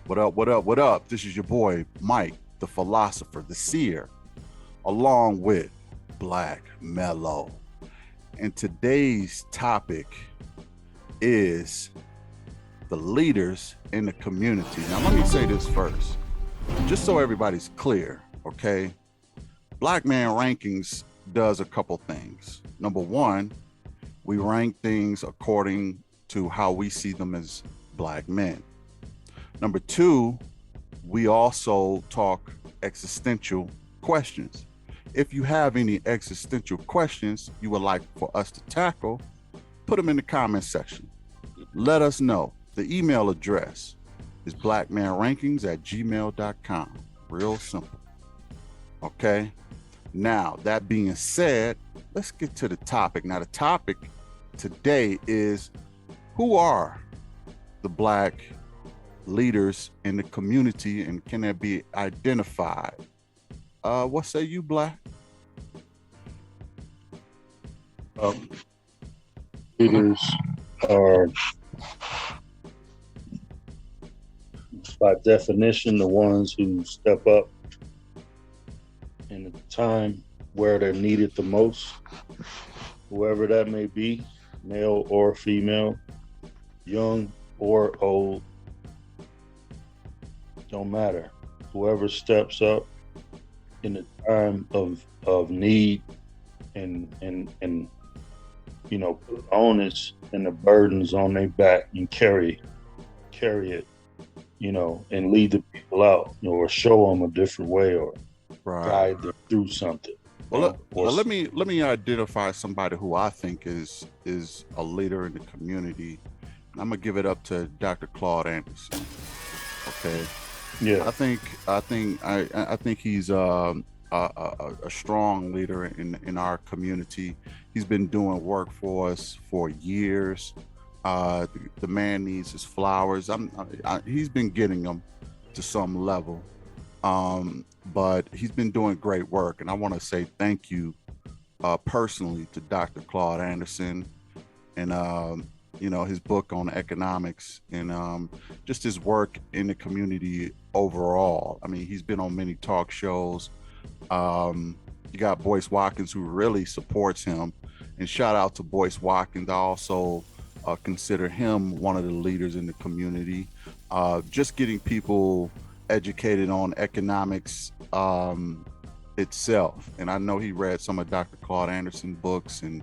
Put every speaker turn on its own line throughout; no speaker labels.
What up, what up, what up? This is your boy, Mike, the philosopher, the seer, along with Black Mellow. And today's topic is the leaders in the community. Now, let me say this first, just so everybody's clear, okay? Black Man Rankings does a couple things. Number one, we rank things according to how we see them as Black men. Number two, we also talk existential questions. If you have any existential questions you would like for us to tackle, put them in the comment section. Let us know. The email address is blackmanrankings@gmail.com. Real simple. Okay? Now, that being said, let's get to the topic. Now, the topic today is, who are the Black leaders in the community, and can they be identified? What say you, Black?
Leaders are, by definition, the ones who step up in a time where they're needed the most, whoever that may be, male or female, young or old, don't matter. Whoever steps up in a time of need and put the onus and the burdens on their back and carry it, and lead the people out, or show them a different way, or guide them through something.
Well, let me identify somebody who I think is a leader in the community. I'm gonna give it up to Dr. Claude Anderson. Okay.
Yeah.
I think he's a strong leader in our community. He's been doing work for us for years. The man needs his flowers. He's been getting them to some level, but he's been doing great work, and I want to say thank you personally to Dr. Claude Anderson, and his book on economics, and just his work in the community overall. I mean, he's been on many talk shows. You got Boyce Watkins, who really supports him, and shout out to Boyce Watkins. I also consider him one of the leaders in the community. Just getting people educated on economics itself. And I know he read some of Dr. Claude Anderson's books, and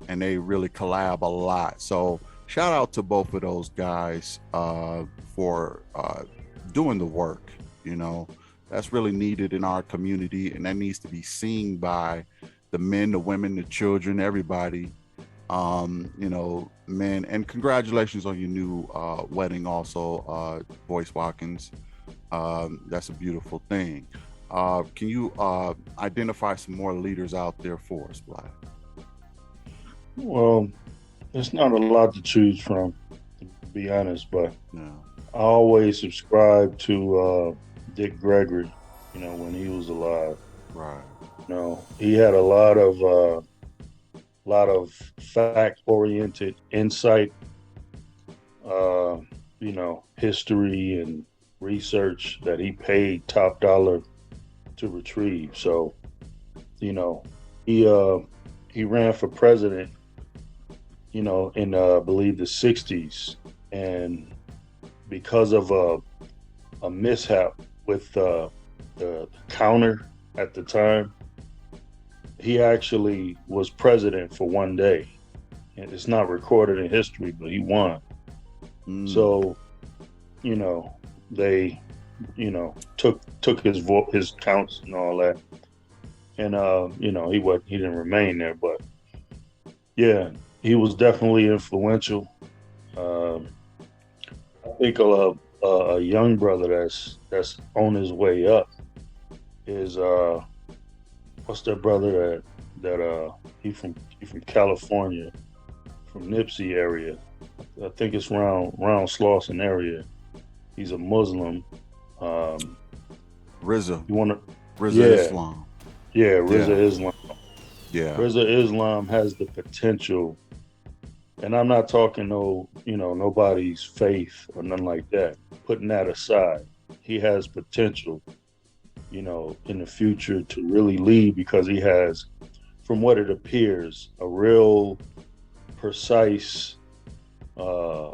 they really collab a lot. So shout out to both of those guys for doing the work. That's really needed in our community, and that needs to be seen by the men, the women, the children, everybody. Men, and congratulations on your new wedding also, Boyce Watkins. That's a beautiful thing. Can you identify some more leaders out there for us, Black?
Well, there's not a lot to choose from, to be honest, but
No.
I always subscribe to Dick Gregory, when he was alive.
Right.
He had a lot of fact-oriented insight, history and research that he paid top dollar to retrieve. So, he ran for president, in I believe the 60s, and because of a mishap with the counter at the time, he actually was president for one day. And it's not recorded in history, but he won. So, they, took his counts and all that, and he didn't remain there, but yeah, he was definitely influential. I think a young brother that's on his way up is what's that brother that he from California, from Nipsey area. I think it's around Slauson area. He's a Muslim.
RZA.
You want to?
RZA Islam.
Yeah, RZA Islam.
Yeah.
RZA Islam has the potential, and I'm not talking nobody's faith or nothing like that. putting that aside, he has potential, in the future to really lead because he has, from what it appears, a real precise uh,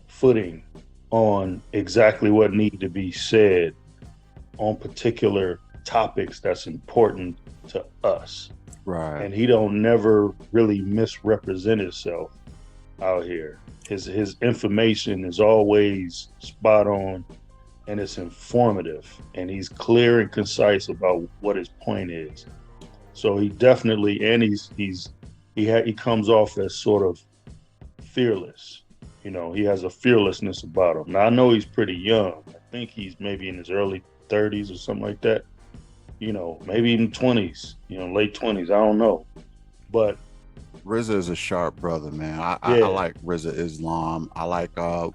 footing on exactly what needs to be said on particular topics that's important to us.
Right.
And he don't never really misrepresent himself out here. His information is always spot on and it's informative and he's clear and concise about what his point is. So he definitely, and he comes off as sort of fearless. He has a fearlessness about him. Now I know he's pretty young. I think he's maybe in his early 30s or something like that. Maybe even 20s. Late 20s. I don't know, but
RZA is a sharp brother, man. I
yeah,
like RZA Islam. I like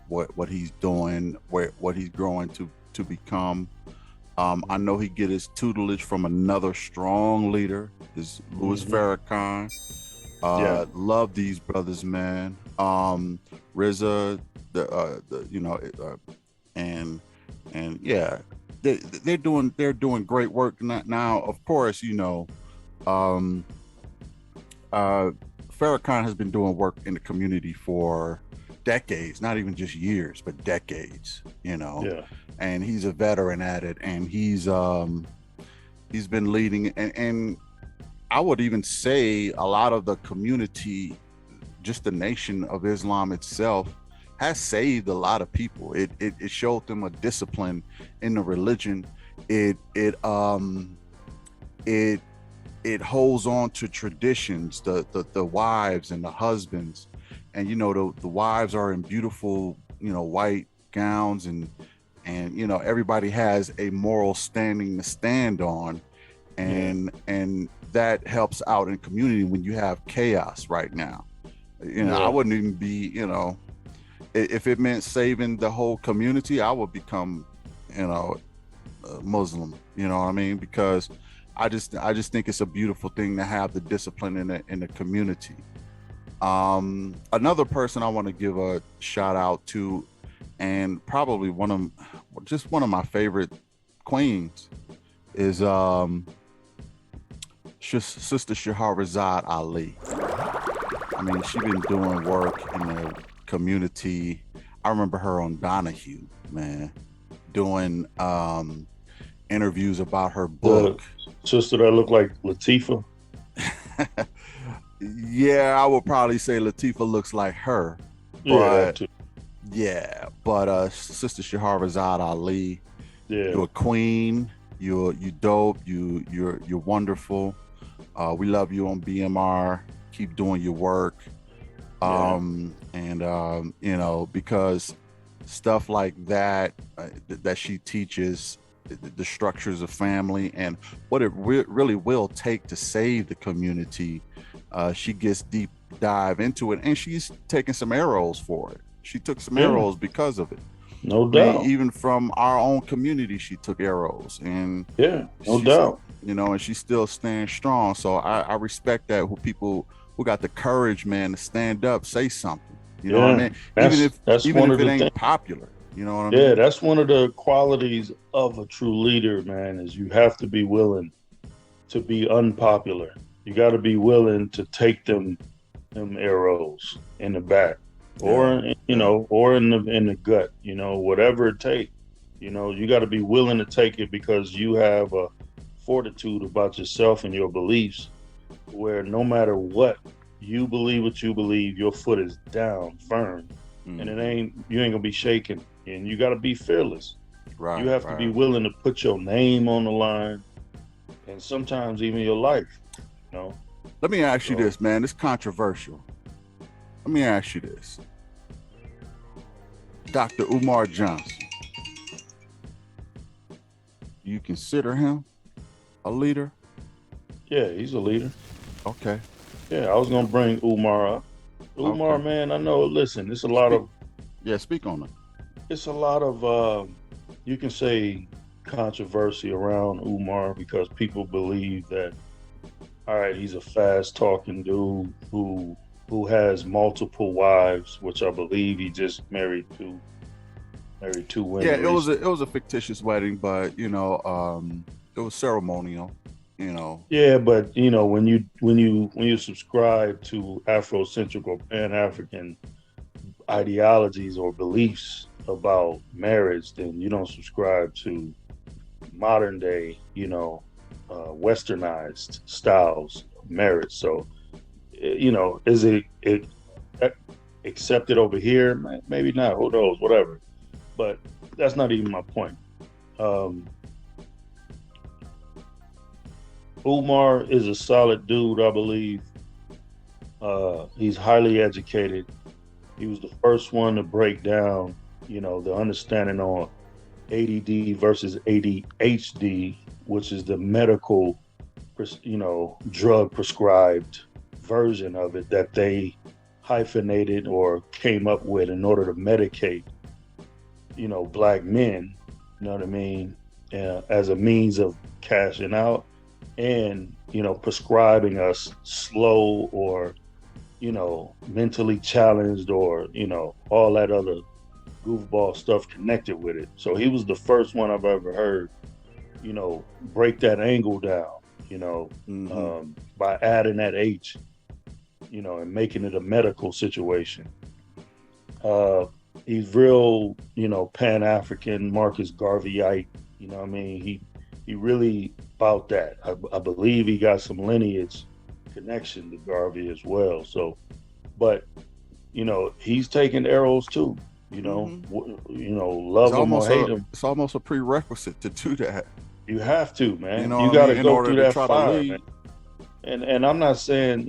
what he's doing, what he's growing to become. I know he get his tutelage from another strong leader, is Louis Farrakhan.
yeah,
Love these brothers, man. RZA, and yeah, they're doing great work now. Of course, um, Farrakhan has been doing work in the community for decades, not even just years, but decades.
yeah,
And he's a veteran at it, and he's been leading, and I would even say a lot of the community, just the nation of Islam itself, has saved a lot of people. It showed them a discipline in the religion. It it holds on to traditions, the wives and the husbands, and the wives are in beautiful white gowns, and everybody has a moral standing to stand on, and that helps out in community when you have chaos right now. I wouldn't even be, if it meant saving the whole community, I would become, Muslim. You know what I mean? Because I just think it's a beautiful thing to have the discipline in the community. Another person I want to give a shout out to, and probably one of my favorite queens, is Sister Shahrazad Ali. I mean, she's been doing work in the community. I remember her on Donahue, man, doing interviews about her
the
book.
sister that looked like Latifah.
Yeah, I would probably say Latifah looks like her,
Yeah, that
but
too.
Sister Shahrazad Ali,
Yeah,
you're a queen. You dope. You're wonderful. We love you on BMR. Keep doing your work.
yeah,
Because stuff like that that she teaches, the structures of family and what it really will take to save the community. She gets deep dive into it, and she's taking some arrows for it. She took some
yeah,
arrows because of it.
no
I mean,
doubt.
even from our own community, she took arrows, and
Yeah, no
she's,
doubt.
and she still stands strong. So I respect that, who people who got the courage, man, to stand up, say something. You know what I
Yeah,
mean? Even
that's
if
that's
even
one
if
of
it
the things.
ain't popular, you know what I
Yeah,
mean?
that's one of the qualities of a true leader, man, is you have to be willing to be unpopular. You got to be willing to take them arrows in the back,
Yeah,
or
yeah,
or in the gut, whatever it takes. You got to be willing to take it because you have a fortitude about yourself and your beliefs, where no matter what you believe, your foot is down firm, and
hmm,
you ain't gonna be shaking, and you got to be fearless. You
right,
have to be
right.
willing to put your name on the line, and sometimes even your life. You know,
Let me ask you
so
this, man. It's controversial. Let me ask you this, Dr. Umar Johnson. Do you consider him a leader?
yeah, he's a leader.
Okay,
Yeah, I was gonna bring Umar up. Umar,
okay.
man, I know. Listen,
Speak. Yeah, speak on it.
it's a lot of you can say controversy around Umar because people believe that all right, he's a fast talking dude who has multiple wives, which I believe he just married two. Every two
Yeah,
women recently.
it was a fictitious wedding, but it was ceremonial. You know.
Yeah, but you know, when you subscribe to Afrocentric or Pan African ideologies or beliefs about marriage, then you don't subscribe to modern day, westernized styles of marriage. So, is it accepted over here? Maybe not. Who knows? Whatever. But that's not even my point. Um, Umar is a solid dude, I believe. He's highly educated. He was the first one to break down, the understanding on ADD versus ADHD, which is the medical, drug prescribed version of it that they hyphenated or came up with in order to medicate, black men, you know what I mean, as a means of cashing out and, prescribing us slow or, mentally challenged or, all that other goofball stuff connected with it. So he was the first one I've ever heard, break that angle down,
Mm-hmm.
by adding that H, and making it a medical situation. Uh, he's real, Pan African, Marcus Garveyite. You know what I mean? He really about that. I believe he got some lineage connection to Garvey as well. So, but he's taking arrows too.
Mm-hmm.
Love him or hate him,
It's almost a prerequisite to do that.
you have to,
You
man.
know
You
what I
got
mean?
to
In
go
order
through
to
that
try to
fire, man.
lead.
And I'm not saying,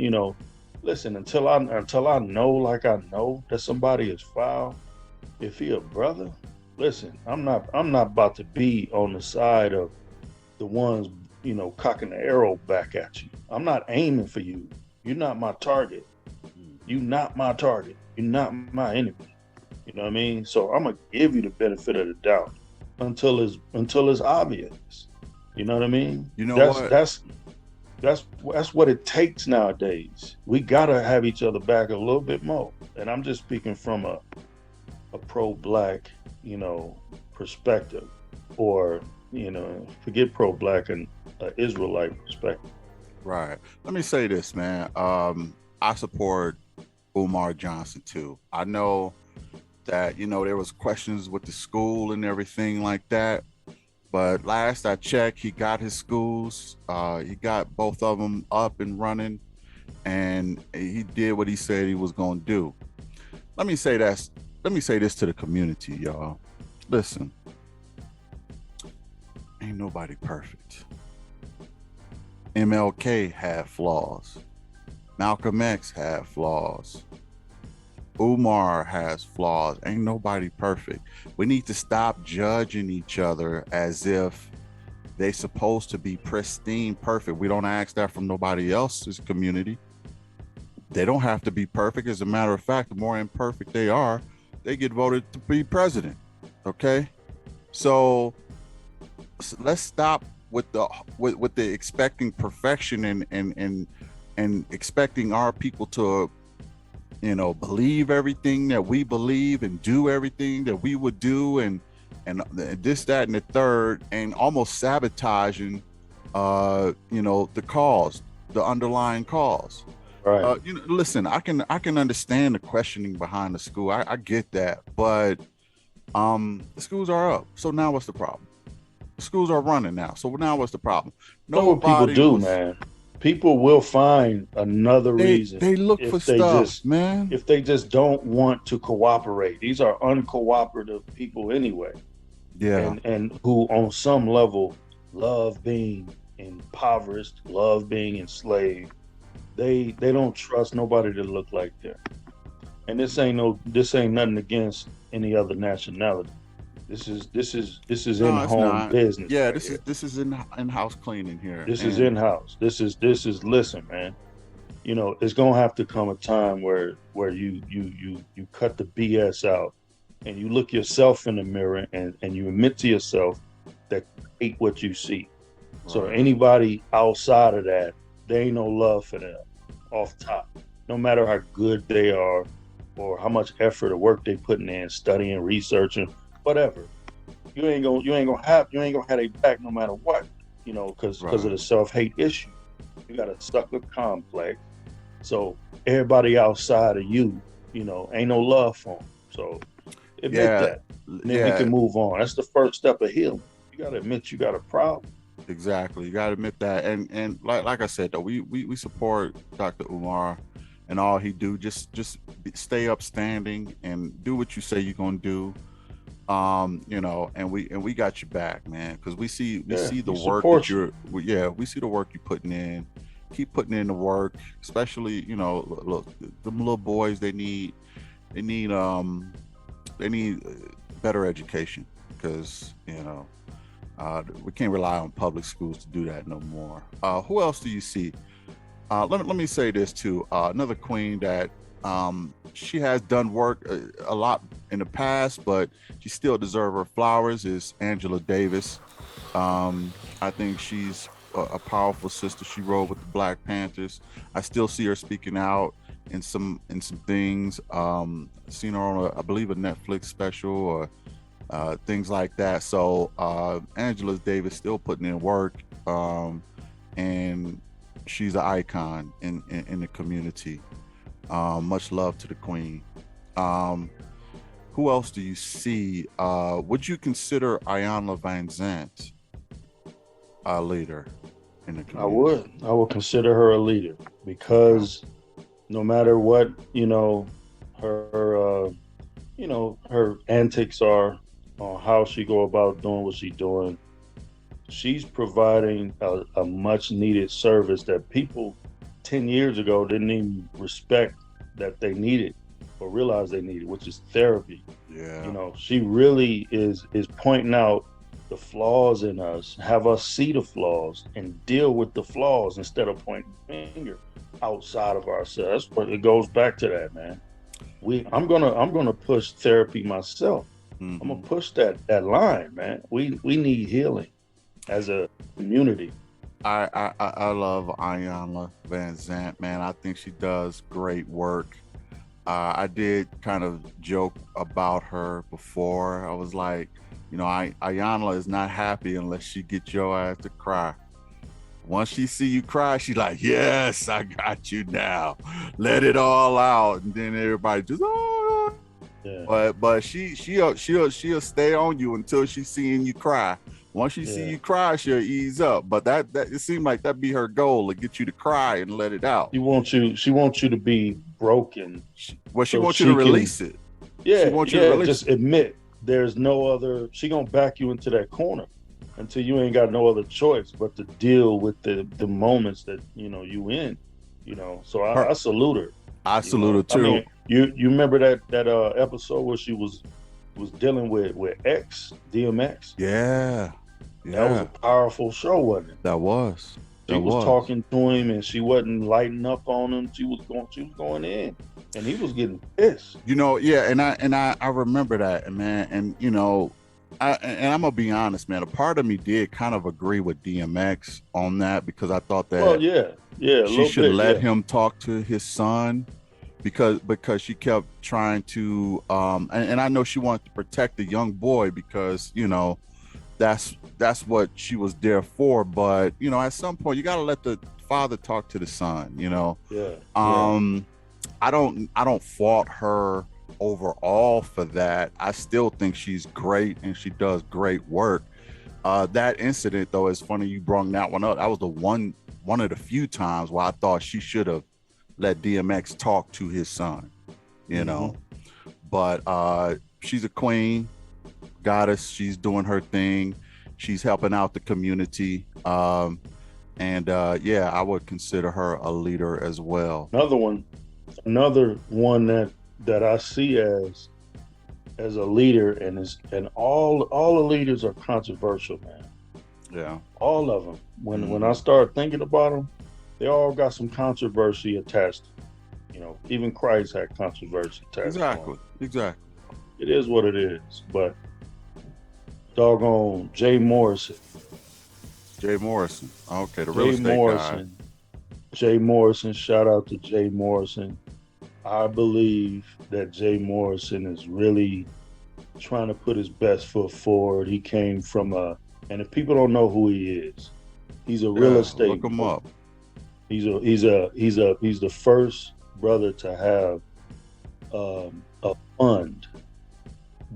listen, until I know, like I know that somebody is foul. If he a brother, listen, I'm not about to be on the side of the ones, cocking the arrow back at you. I'm not aiming for you. You're not my target. You're not my target. You're not my enemy. You know what I mean? So I'm gonna give you the benefit of the doubt until it's obvious. You know what I mean?
You know
That's
what?
that's that's what it takes nowadays. We gotta have each other back a little bit more. And I'm just speaking from a pro-black, perspective, or forget pro-black and Israelite perspective.
Right. Let me say this, man. I support Umar Johnson too. I know that there was questions with the school and everything like that, but last I checked, he got his schools. He got both of them up and running, and he did what he said he was going to do. Let me say that. Let me say this to the community, y'all. Listen, ain't nobody perfect. MLK had flaws. Malcolm X had flaws. Umar has flaws. Ain't nobody perfect. We need to stop judging each other as if they supposed to be pristine perfect. We don't ask that from nobody else's community. They don't have to be perfect. As a matter of fact, the more imperfect they are, they get voted to be president. Okay? So let's stop with the expecting perfection and expecting our people to believe everything that we believe and do everything that we would do and this, that, and the third, and almost sabotaging the cause, the underlying cause.
Right.
Listen, I can understand the questioning behind the school. I get that, but the schools are up. So now what's the problem? The schools are running now. So now what's the problem?
Know what people
Nobody
do,
was.
man. People will find another reason
They look for
if they
stuff,
just
man.
if they just don't want to cooperate. These are uncooperative people anyway,
Yeah.
and who on some level love being impoverished, love being enslaved. They don't trust nobody to look like them. And this ain't nothing against any other nationality. This is in
No, it's
home
not.
business
Yeah,
right
this is
here.
this is in house cleaning here,
This is
and
in house. This is listen, man. It's gonna have to come a time where you cut the BS out and you look yourself in the mirror and you admit to yourself that you hate what you see. So
right.
anybody outside of that, there ain't no love for them off top. No matter how good they are or how much effort or work they putting in, studying, researching, whatever. You ain't gonna have their back no matter what, because of
Right.
the self-hate issue. You got a sucker complex. So everybody outside of you, ain't no love for them. So admit
Yeah.
that. And then we
Yeah.
can move on. That's the first step of healing. You gotta admit you got a problem.
Exactly. You got to admit that. And like I said though, we support Dr. Umar and all he do. Just stay upstanding and do what you say you're gonna do. And we got your back, man, because we
Yeah,
see the
we
work that
support you.
we see the work you're putting in. Keep putting in the work, especially look, them little boys, they need they need better education, because we can't rely on public schools to do that no more. Who else do you see? Let me say this too. Another queen that she has done work a lot in the past, but she still deserves her flowers, is Angela Davis. I think she's a powerful sister. She rode with the Black Panthers. I still see her speaking out in some things. Seen her on I believe a Netflix special or things like that. So Angela Davis still putting in work, and she's an icon in the community. Much love to the queen. Um, who else do you see? Would you consider Ayanla Vanzant a leader in the
I
community?
would. I would consider her a leader
Okay.
because no matter what, her her antics are on how she go about doing what she's doing, she's providing a much needed service that people 10 years ago didn't even respect that they needed or realize they needed, which is therapy.
Yeah.
She really is pointing out the flaws in us, have us see the flaws and deal with the flaws instead of pointing the finger outside of ourselves. But it goes back to that, man. I'm gonna push therapy myself. I'm gonna
Hmm.
push that line, man. We need healing as a community.
I love Ayanla Van Zant, man. I think she does great work. I did kind of joke about her before. I was like, Ayanla is not happy unless she gets your ass to cry. Once she see you cry, she like, yes, I got you now. Let it all out. And then everybody just, oh.
Yeah,
But she'll stay on you until she's seeing you cry. Once she see
yeah.
you cry, she'll ease up. But that it seemed like that'd be her goal, to get you to cry and let it out.
She wants you to be broken
She
so
wants you to
she can,
release it. She
yeah,
wants you to
yeah,
release
just
it.
admit there's no other. She gonna back you into that corner until you ain't got no other choice but to deal with the moments that you in. So
Her,
I salute her.
I salute her
I
too.
mean, you remember that episode where she was dealing with X DMX.
Yeah,
That was a
yeah,
powerful show, wasn't it?
that was,
She
that
was
was.
talking to him and she wasn't lighting up on him. She was going in, and he was getting pissed.
Yeah, and I remember that, man, and I'm gonna be honest, man. A part of me did kind of agree with DMX on that, because I thought
Well,
that
yeah, yeah, a
she
little
should
bit,
let
yeah.
him talk to his son, because she kept trying to and I know she wanted to protect the young boy, because that's what she was there for. But at some point you got to let the father talk to the son.
Yeah, yeah.
um I don't fault her overall for that. I still think she's great and she does great work. That incident, though, is funny you brought that one up. That was the one of the few times where I thought she should have let DMX talk to his son, you know.
Hmm.
But she's a queen, goddess. She's doing her thing. She's helping out the community. And yeah, I would consider her a leader as well.
Another one that I see as a leader, and all the leaders are controversial, man.
Yeah.
All of them. When I
Hmm.
start thinking about them, they all got some controversy attached. Even Christ had controversy attached to him.
Exactly. Exactly.
It is what it is. But doggone Jay Morrison,
Jay Morrison. Okay, the real
Jay
estate guy.
Morrison, Jay Morrison. Shout out to Jay Morrison. I believe that Jay Morrison is really trying to put his best foot forward. He came from and if people don't know who he is, he's a real
Yeah, look
estate
him
mogul.
up.
He's the first brother to have a fund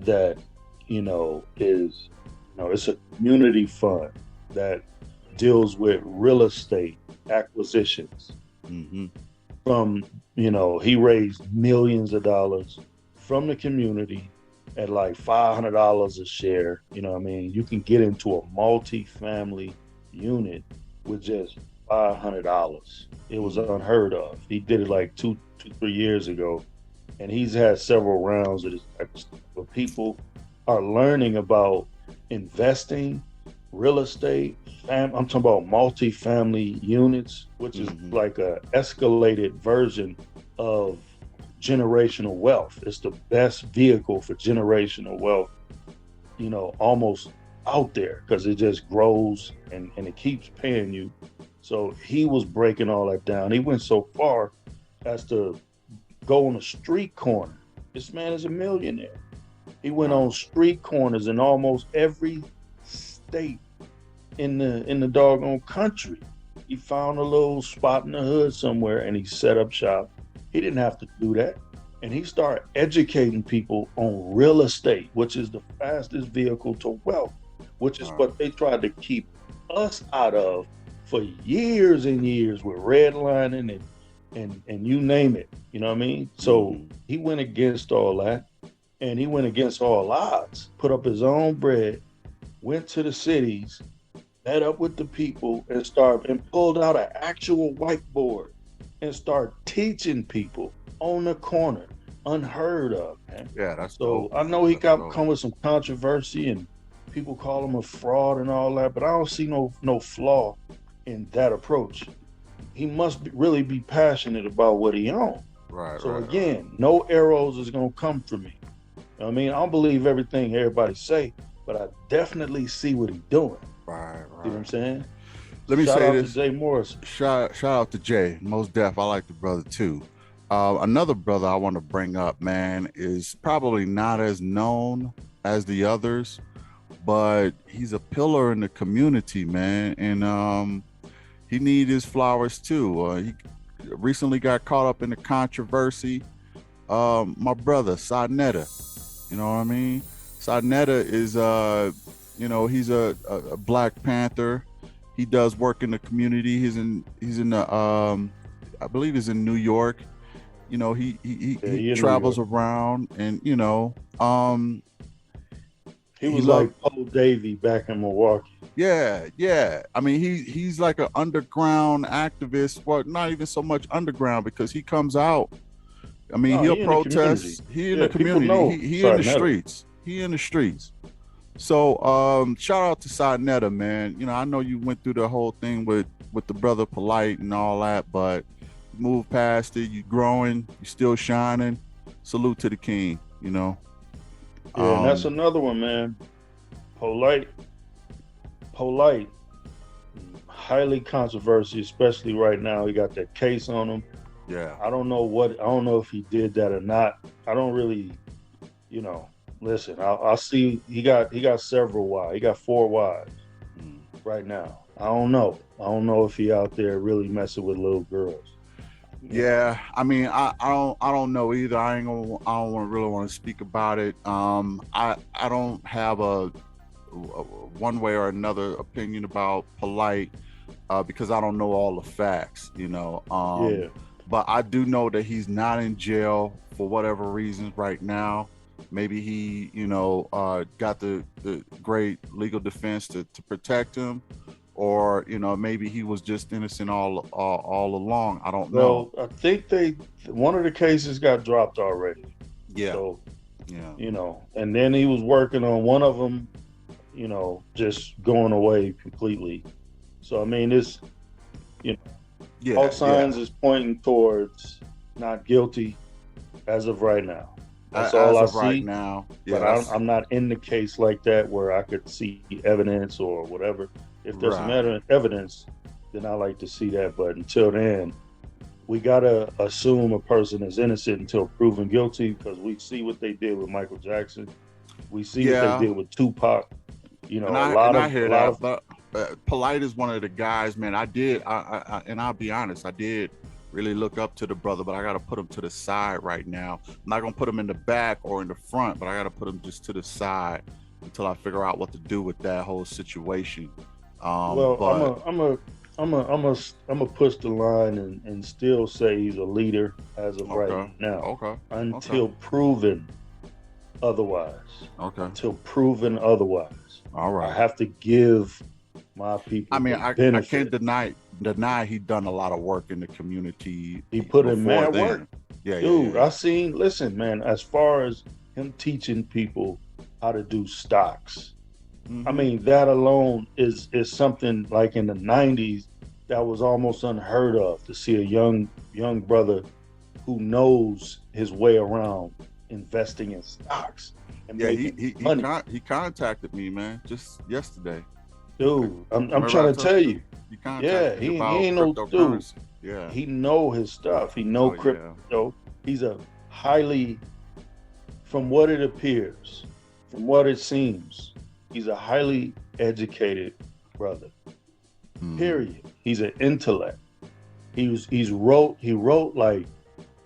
that is it's a community fund that deals with real estate acquisitions
Hmm.
from he raised millions of dollars from the community at like $500 a share. I mean, you can get into a multi-family unit with just $500. It was
Hmm.
unheard of. He did it like 3 years ago, and he's had several rounds of this type of stuff where people are learning about investing, real estate. I'm talking about multi-family units, which is
Hmm.
like a escalated version of generational wealth. It's the best vehicle for generational wealth, almost out there because it just grows and it keeps paying you. So he was breaking all that down. He went so far as to go on a street corner. This man is a millionaire. He went on
Wow.
street corners in almost every state in the doggone country. He found a little spot in the hood somewhere and he set up shop. He didn't have to do that. And he started educating people on real estate, which is the fastest vehicle to wealth, which is
Wow.
what they tried to keep us out of for years and years with redlining and you name it. You know what I mean? So
Hmm.
he went against all that, and he went against all odds, put up his own bread, went to the cities, met up with the people, and pulled out an actual whiteboard and started teaching people on the corner, unheard of, man.
Yeah, that's
So
dope,
I
man.
know he
That's
got
dope.
come with some controversy and people call him a fraud and all that, but I don't see no flaw in that approach. He must really be passionate about what he owns.
Right,
So
right, right,
again, no arrows is gonna come from me. I mean, I don't believe everything everybody say, but I definitely see what he's doing.
right,
See what I'm
right.
saying?
Let me
Shout
say
out to
this.
Jay Morrison.
Shout out to Jay. Most Def. I like the brother too. Another brother I want to bring up, man, is probably not as known as the others, but he's a pillar in the community, man, and he need his flowers too. He recently got caught up in the controversy. My brother Sarnetta, you know what I mean? Sarnetta is he's a Black Panther. He does work in the community. He's in the I believe he's in New York.
Yeah,
He
he in New
travels
York.
around, and
He
he
was
loves.
like Paul Davy back in Milwaukee.
Yeah, yeah. I mean, he's like an underground activist. Well, not even so much underground because he comes out. I mean,
No,
he'll
he in the community.
protest. He in the
Yeah, people
community.
know
He in the
Sarnetta.
streets. He in the streets. So shout out to Sarnetta, man. I know you went through the whole thing with the brother Polite and all that, but you moved past it. You growing. You still shining. Salute to the king.
Yeah, and that's
Um,
another one, man. Polite, polite, highly controversial, especially right now. He got that case on him.
yeah.
I don't know if he did that or not. I don't really, you know. Listen, I'll see. He got several wives. He got 4 wives
Mm.
right now. I don't know. I don't know if he out there really messing with little girls. You know.
Yeah, I mean, I don't know either. I don't really want to speak about it. I don't have a one way or another opinion about Polite because I don't know all the facts.
Yeah.
But I do know that he's not in jail for whatever reasons right now. Maybe he, got the great legal defense to protect him, or maybe he was just innocent all along. I don't know.
Well, I think one of the cases got dropped already.
Yeah,
So,
yeah,
and then he was working on one of them, just going away completely. So, I mean, you know, all
yeah, yeah.
signs is pointing towards not guilty as of right now. That's all
As
I
of right
see.
now,
But
yeah,
I'm,
that's
I'm not in the case like that where I could see evidence or whatever. If there's some
right.
evidence, then I like to see that. But until then, we gotta assume a person is innocent until proven guilty because we see what they did with Michael Jackson. We see what they
Yeah,
did with Tupac. You
and
know,
I
a
hear
lot
that,
of
but Polite is one of the guys, man. And I'll be honest, I did really look up to the brother, but I got to put him to the side right now. I'm not gonna put him in the back or in the front, but I got to put him just to the side until I figure out what to do with that whole situation.
well,
But
I'm a push the line and still say he's a leader as of right
okay,
now,
okay, okay,
until proven otherwise.
okay,
Until proven otherwise,
all
I
right.
have to give my
I
people
mean,
the
I can't
benefit.
deny he done a lot of work in the community
He put in
before
mad work,
then. Yeah, yeah, yeah,
dude.
yeah.
I seen. Listen, man. As far as him teaching people how to do stocks, I
Mm-hmm.
mean, that alone is something like in the '90s that was almost unheard of to see a young brother who knows his way around investing in stocks and
Yeah,
making money.
he contacted me, man, just yesterday.
Dude, I'm
Remember I
trying to
told
tell
you
you,
he
yeah,
contacted me
he
about
ain't no dude.
cryptocurrency. Yeah.
He know his stuff. He know
So yeah.
crypto. He's a highly, from what it appears, from what it seems, he's a highly educated brother.
Mm-hmm.
Period. He's an intellect. He wrote like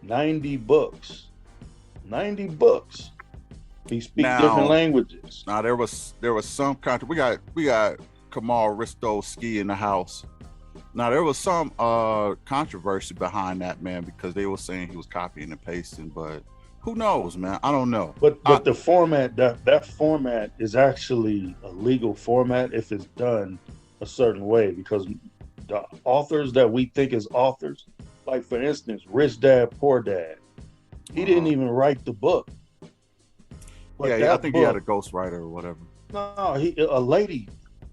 90 books. 90 books. He speak different
Now,
languages.
there was some content. We got Kamal Risto Ski in the house. Now there was some controversy behind that, man, because they were saying he was copying and pasting, but who knows, man? I don't know.
But the format, that format is actually a legal format if it's done a certain way, because the authors that we think is authors, like for instance, Rich Dad Poor Dad, he didn't
uh,
even write the book, but
yeah, I
that
think he had
book,
a ghostwriter or whatever.
no, a lady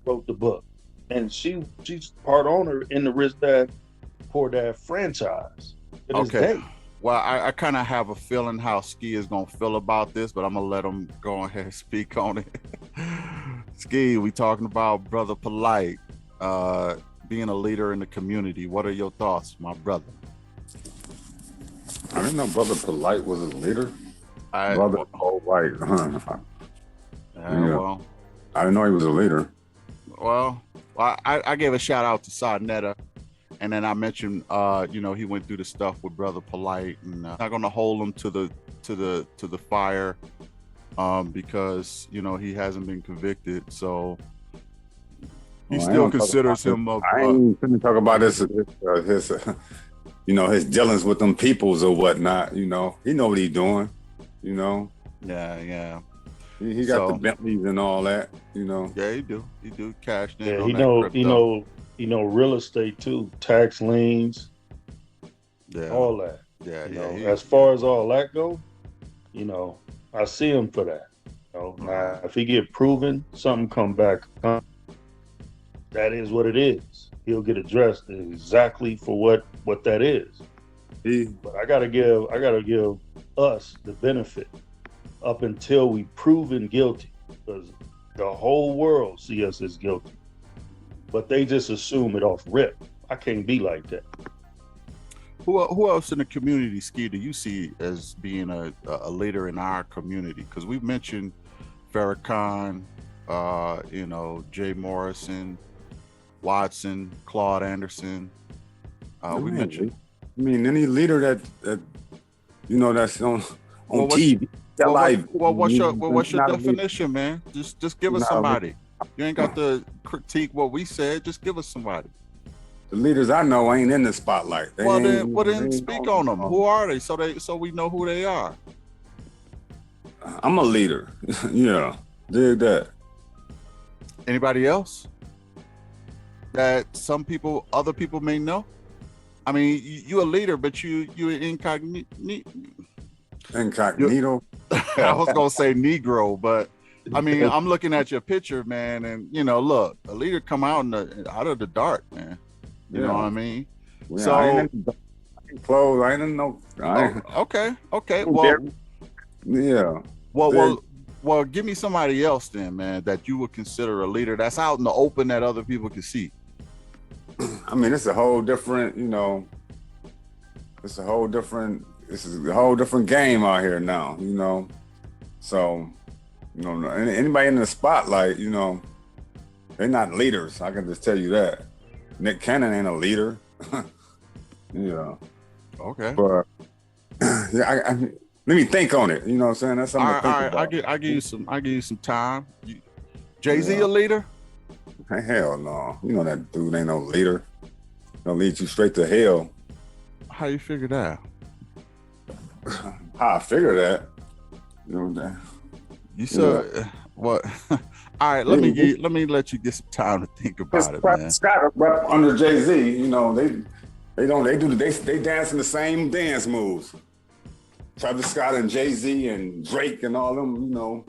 wrote the book, and she's part owner in the Rich Dad Poor Dad franchise to this
Okay.
day.
Well, I kind of have a feeling how Ski is gonna feel about this, but I'm gonna let him go ahead and speak on it. Ski, we talking about Brother Polite, being a leader in the community. What are your thoughts, my brother?
I didn't know Brother Polite was a leader.
I
Brother
well,
Polite. Yeah.
well,
I didn't know he was a leader.
I gave a shout out to Sarnetta, and then I mentioned, he went through the stuff with Brother Polite, and not gonna hold him to the fire, because he hasn't been convicted, so he
Well, I ain't
still
gonna talk about
considers
this.
him
I ain't gonna talk about this.
leader.
His dealings with them peoples or whatnot. He know what he's doing. You know,
Yeah.
he got the Bentleys and all that.
Yeah, he do cashed in
Yeah,
on that crypto.
real estate too, tax liens,
Yeah,
all that.
yeah.
As far as all that go, I see him for that. Now if he get proven, something come back, that is what it is. He'll get addressed exactly for what that is. But I gotta give us the benefit up until we proven guilty, because the whole world see us as guilty, but they just assume it off rip. I can't be like that.
Who else in the community, Ski, do you see as being a leader in our community? Because we've mentioned Farrakhan, Jay Morrison, Watson, Claude Anderson. We mentioned.
I mean, any leader that that's on
Well,
TV.
What's your definition, man? Just give us somebody. You ain't got to critique what we said. Just give us somebody.
The leaders I know ain't in the spotlight.
Well then speak on them. Who are they? So we know who they are.
I'm a leader. Yeah, dig that.
Anybody else that other people may know? I mean, you a leader, but you incognito.
Incognito.
I was gonna say Negro, but I mean, I'm looking at your picture, man, and look, a leader come out out of the dark, man. You know what I mean?
Yeah,
so
I ain't in clothes. I ain't no.
Okay.
Well, yeah.
Well, give me somebody else then, man, that you would consider a leader that's out in the open that other people can see.
I mean, it's a whole different, this is a whole different game out here now, So, You know, anybody in the spotlight, you know, they're not leaders. I can just tell you that. Nick Cannon ain't a leader. Yeah.
Okay.
But yeah, let me think on it. You know what I'm saying? That's something to think about.
I give you some time. Jay-Z a leader?
Hell no. You know that dude ain't no leader. He'll lead you straight to hell.
How you figure that?
How I figure that? You know that.
You said what? All right, let me let you get some time to think about it, man.
Scott rep under Jay-Z, you know, they dance in the same dance moves. Travis Scott and Jay-Z and Drake and all them, you know,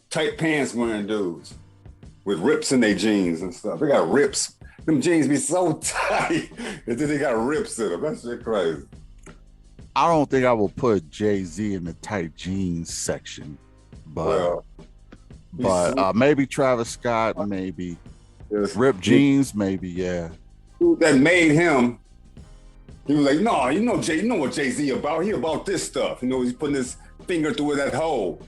tight pants wearing dudes with rips in their jeans and stuff. They got rips. Them jeans be so tight that they got rips in them. That shit crazy.
I don't think I will put Jay-Z in the tight jeans section, but maybe Travis Scott, maybe ripped jeans, maybe, yeah.
Dude that made him, he was like, no, you know what Jay-Z about? He about this stuff. You know, he's putting his finger through that hole.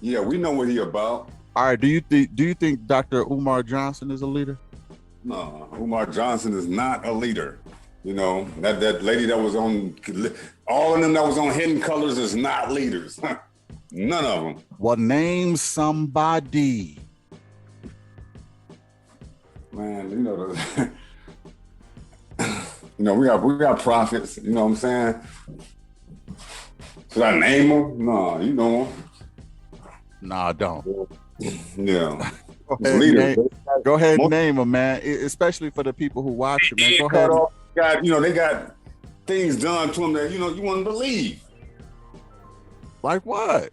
Yeah, we know what he about.
All right, do you think Dr. Umar Johnson is a leader?
No, Umar Johnson is not a leader. You know, that lady that was on, all of them that was on Hidden Colors is not leaders. None of them.
Well, name somebody.
Man, you know, you know, we got prophets. You know what I'm saying? Should I name them? No, you know them.
Nah, don't.
Yeah.
Go ahead and name them, man. Especially for the people who watch it, man. Go ahead.
They got things done to them that you wouldn't believe.
Like what?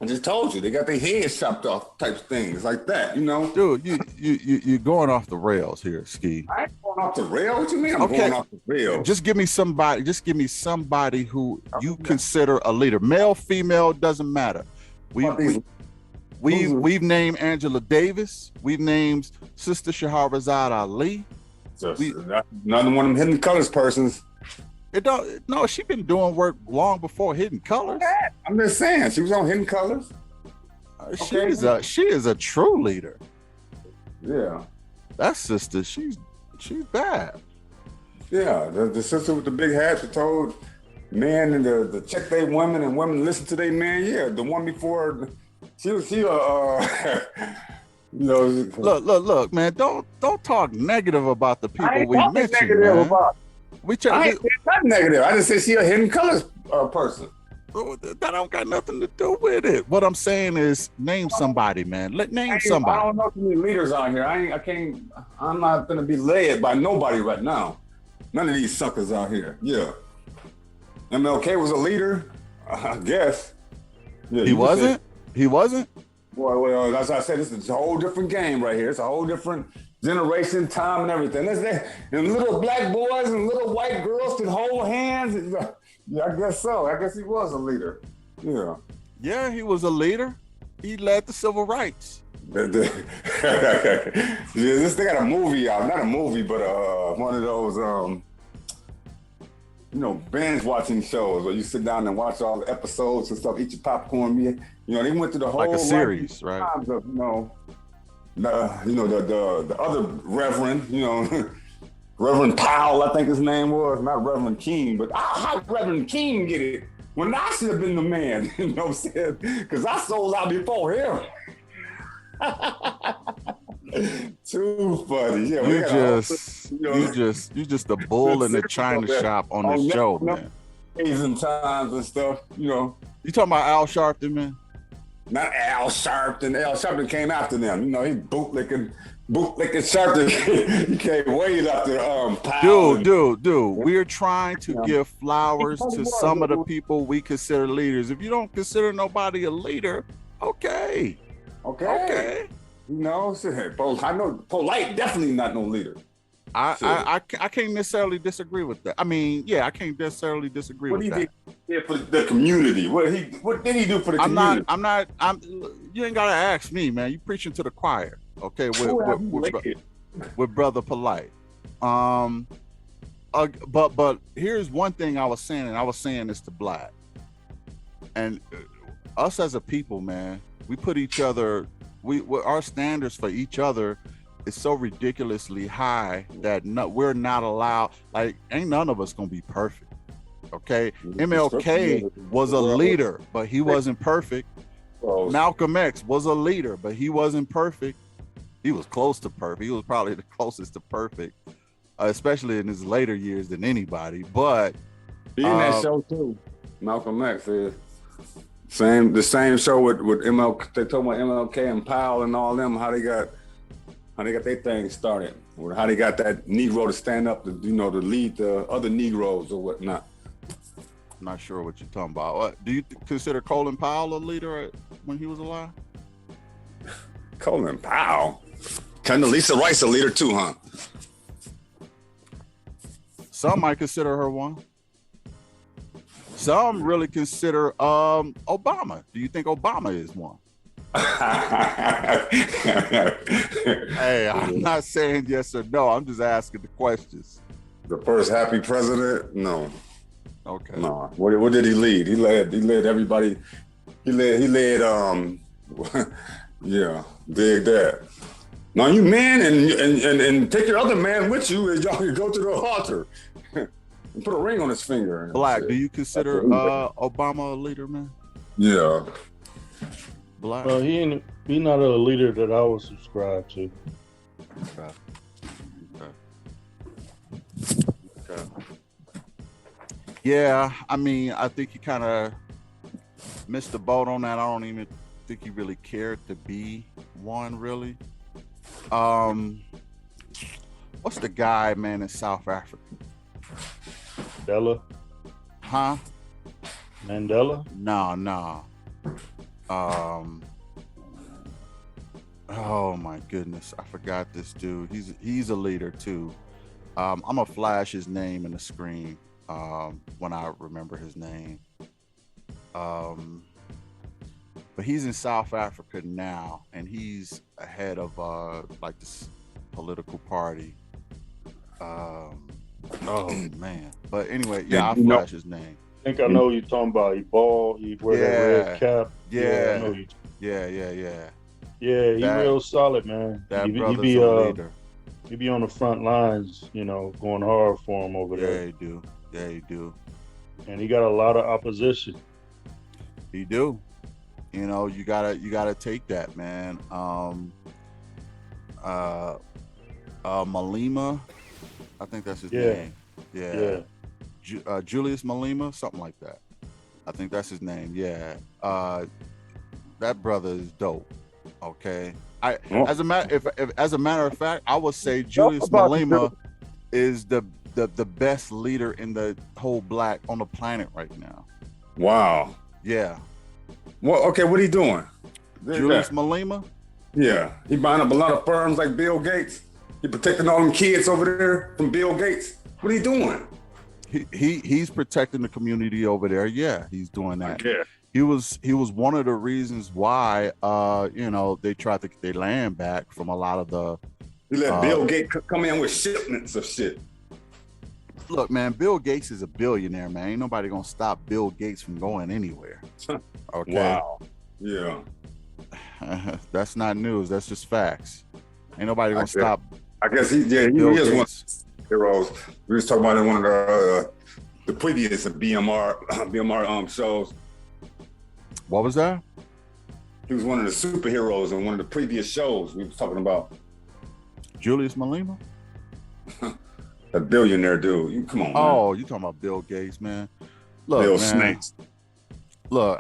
I just told you they got their heads chopped off, type of things like that. You know,
dude, you're going off the rails here, Ski.
I ain't going off the rails. What you mean? I'm going off the rails.
Just give me somebody who you consider a leader. Male, female, doesn't matter. We've named Angela Davis. We've named Sister Shahrazad Ali.
Another one of them Hidden Colors persons.
No, she been doing work long before Hidden Colors.
I'm just saying, she was on Hidden Colors.
She is a true leader.
Yeah,
that sister, she's bad.
Yeah, the sister with the big hat that told men and the check their women and women listen to their men. Yeah, the one before she
Look, man, don't talk negative about the people we mentioned, man.
I ain't nothing negative. I just said she a Hidden Colors person.
That don't got nothing to do with it. What I'm saying is, name somebody, man. Name somebody.
I don't know too many leaders out here. I'm not gonna be led by nobody right now. None of these suckers out here. Yeah. MLK was a leader, I guess. Yeah,
he wasn't. He wasn't.
Well, as I said, it's a whole different game right here. It's a whole different generation, time, and everything. And little black boys and little white girls can hold hands. Yeah, I guess so. I guess he was a leader. Yeah.
Yeah, he was a leader. He led the civil rights.
They got a movie out. Not a movie, but one of those, binge watching shows where you sit down and watch all the episodes and stuff, eat your popcorn. They went through the whole
like a series, right?
Of, the other Reverend, Reverend Powell, I think his name was, not Reverend King, but how Reverend King get it when I should have been the man, you know what I'm saying? Because I sold out before him. Too funny. Yeah,
you just a bull in the china shop on the show, man.
Amazing times and stuff, You
talking about Al Sharpton, man?
Not Al Sharpton. Al Sharpton came after them. He bootlicking Sharpton. He came way after Powell.
Dude. We're trying to give flowers to some of the people we consider leaders. If you don't consider nobody a leader, okay.
I know Polite definitely not no leader.
I can't necessarily disagree with that. I mean, yeah, I can't necessarily disagree with that.
What he did for the community? What did he do for the community?
You ain't gotta ask me, man. You preaching to the choir, okay? With Brother Polite. But here's one thing I was saying, and I was saying this to Black, and us as a people, man. We put each other. Our standards for each other is so ridiculously high that we're not allowed. Like, ain't none of us gonna be perfect. Okay, MLK was a leader, but he wasn't perfect. Malcolm X was a leader, but he wasn't perfect. He was close to perfect. He was probably the closest to perfect, especially in his later years than anybody. But
he in that show too. Malcolm X is the same show with MLK. They talking about MLK and Powell and all them, how they got their thing started, or how they got that Negro to stand up to to lead the other Negroes or whatnot.
I'm not sure what you're talking about. Do you consider Colin Powell a leader when he was alive?
Colin Powell. Condoleezza Rice a leader too, huh?
Some might consider her one. Some really consider Obama. Do you think Obama is one? Hey, I'm not saying yes or no. I'm just asking the questions.
The first happy president? No.
Okay.
No. What did he lead? He led everybody. He led yeah, dig that. Now you man and take your other man with you as y'all can go to the altar and put a ring on his finger.
Black, do you consider Obama a leader, man?
Yeah.
Black?
Well, he not a leader that I would subscribe to.
Okay. Yeah, I mean, I think he kind of missed the boat on that. I don't even think he really cared to be one, really. What's the guy, man, in South Africa?
Mandela?
Huh?
Mandela?
No. Oh my goodness, I forgot this dude. He's a leader too. I'm gonna flash his name in the screen when I remember his name. But he's in South Africa now, and he's ahead of like this political party. Oh man! But anyway, yeah, I'll flash his name.
I think I know who you're talking about. He bald. He wear that red cap.
Yeah.
I know you.
Yeah.
Yeah, he real solid, man.
That brother's a leader.
He be on the front lines, going hard for him over there.
Yeah, he do.
And he got a lot of opposition.
He do. You gotta take that, man. Malema, I think that's his name. Yeah. Julius Malema, something like that. I think that's his name. Yeah. That brother is dope. Okay. As a matter of fact, I would say Julius Malema is the best leader in the whole black on the planet right now.
Wow.
Yeah.
Well, okay, what are he doing?
Julius Malema?
Yeah. He buying up a lot of firms like Bill Gates. He protecting all them kids over there from Bill Gates. What are he doing?
He's protecting the community over there. Yeah, he's doing that.
Yeah.
He was one of the reasons why they tried to get their land back from a lot of the.
He let Bill Gates come in with shipments of shit.
Look, man, Bill Gates is a billionaire, man. Ain't nobody gonna stop Bill Gates from going anywhere. Okay.
Wow. Yeah.
That's not news. That's just facts. Ain't nobody gonna stop.
I guess he is one of the heroes. We was talking about in one of the previous BMR shows.
What was that?
He was one of the superheroes in one of the previous shows we was talking about.
Julius Malema?
A billionaire dude. Come on.
Oh,
man.
you talking about Bill Gates, man? Look,
Bill
man.
Snakes.
Look,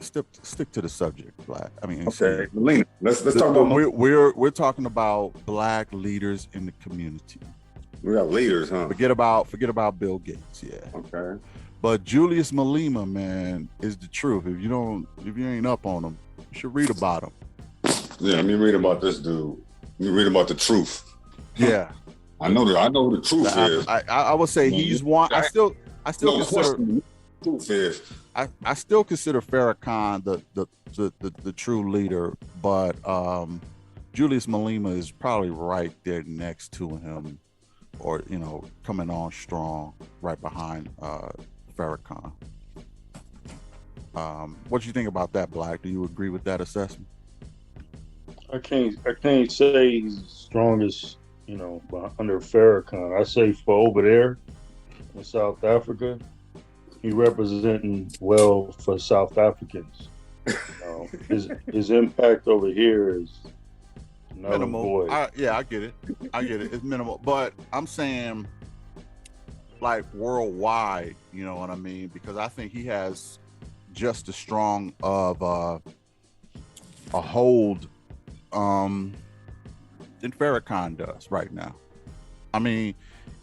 stick to the subject, Black. I mean,
okay, Melina, let's talk about.
We're talking about black leaders in the community.
We got leaders, huh?
Forget about Bill Gates, yeah.
Okay.
But Julius Malema, man, is the truth. If you ain't up on him, you should read about him.
Yeah, let me read about this dude. Let me read about the truth.
Yeah.
I know who the truth is.
I would say he's one. I still consider.
Truth is.
I still consider Farrakhan the true leader, but Julius Malema is probably right there next to him, or coming on strong right behind Farrakhan. What do you think about that, Black? Do you agree with that assessment?
I can't say he's the strongest, under Farrakhan. I say for over there in South Africa, he representing well for South Africans. His impact over here is null and
Minimal.
void.
I get it. It's minimal, but I'm saying like worldwide. You know what I mean? Because I think he has just as strong of a hold than Farrakhan does right now. I mean,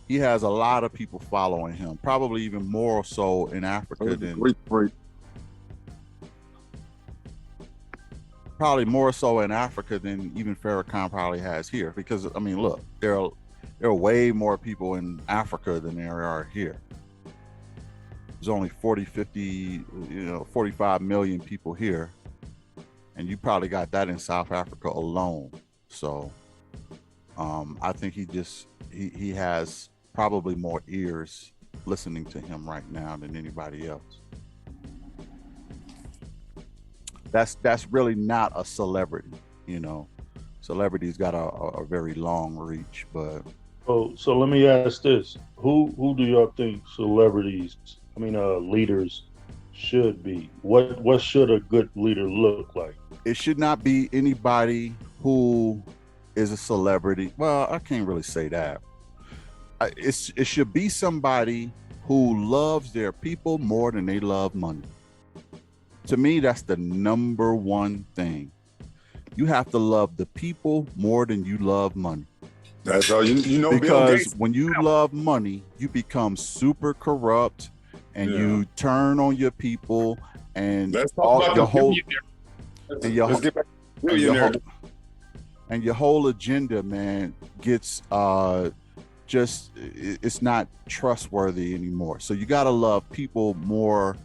he has a lot of people following him, probably even more so in Africa than probably more so in Africa than even Farrakhan probably has here. Because I mean, look, there are way more people in Africa than there are here. There's only 40, 50, 45 million people here. And you probably got that in South Africa alone. So I think he has probably more ears listening to him right now than anybody else. That's really not a celebrity, Celebrity's got a very long reach, but
So let me ask this: Who do y'all think leaders should be? What should a good leader look like?
it should not be anybody who is a celebrity. Well, I can't really say that. It should be somebody who loves their people more than they love money. To me, that's the number one thing. You have to love the people more than you love money.
That's all Bill
Because
Gates.
when you love money, you become super corrupt and you turn on your people and
Let's talk about
your
the
whole
billionaire. Let's get back to the billionaire.
and your whole agenda, man, gets it's not trustworthy anymore. So you got to love people more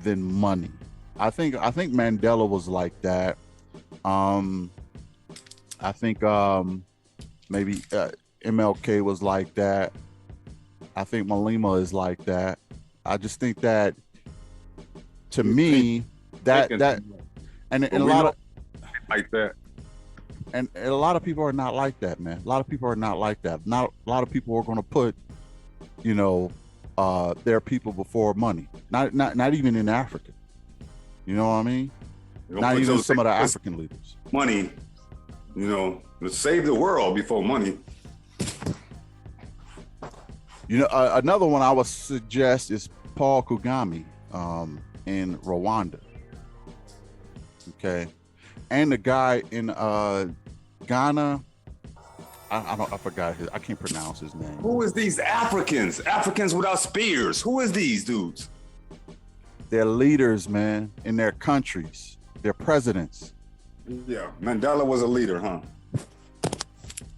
than money. I think Mandela was like that. I think maybe MLK was like that. I think Malema is like that. I just think that, to me, that and a lot of
like that.
and a lot of people are not like that, man. A lot of people are not like that. Not a lot of people are going to put, their people before money. Not even in Africa. You know what I mean? Not even some of the African leaders.
Money, to save the world before money.
Another one I would suggest is Paul Kagame in Rwanda. Okay. And the guy in Ghana, I forgot I can't pronounce his name.
Who is these Africans? Africans without spears. Who is these dudes?
They're leaders, man, in their countries. They're presidents.
Yeah, Mandela was a leader, huh?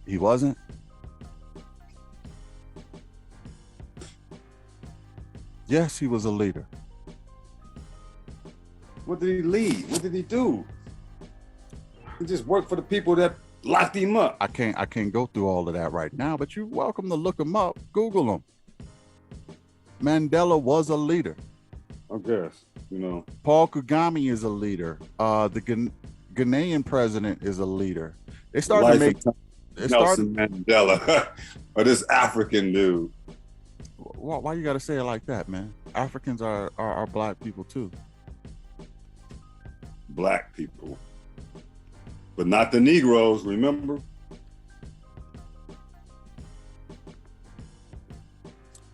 He wasn't? Yes, he was a leader.
What did he lead? What did he do? He just worked for the people that locked him up.
I can't go through all of that right now, but you're welcome to look him up. Google him. Mandela was a leader.
I guess,
Paul Kagame is a leader. The Ghanaian president is a leader. They started to make
Nelson Mandela, or this African dude.
Why you got to say it like that, man? Africans are black people too.
Black people, but not the Negroes. Remember?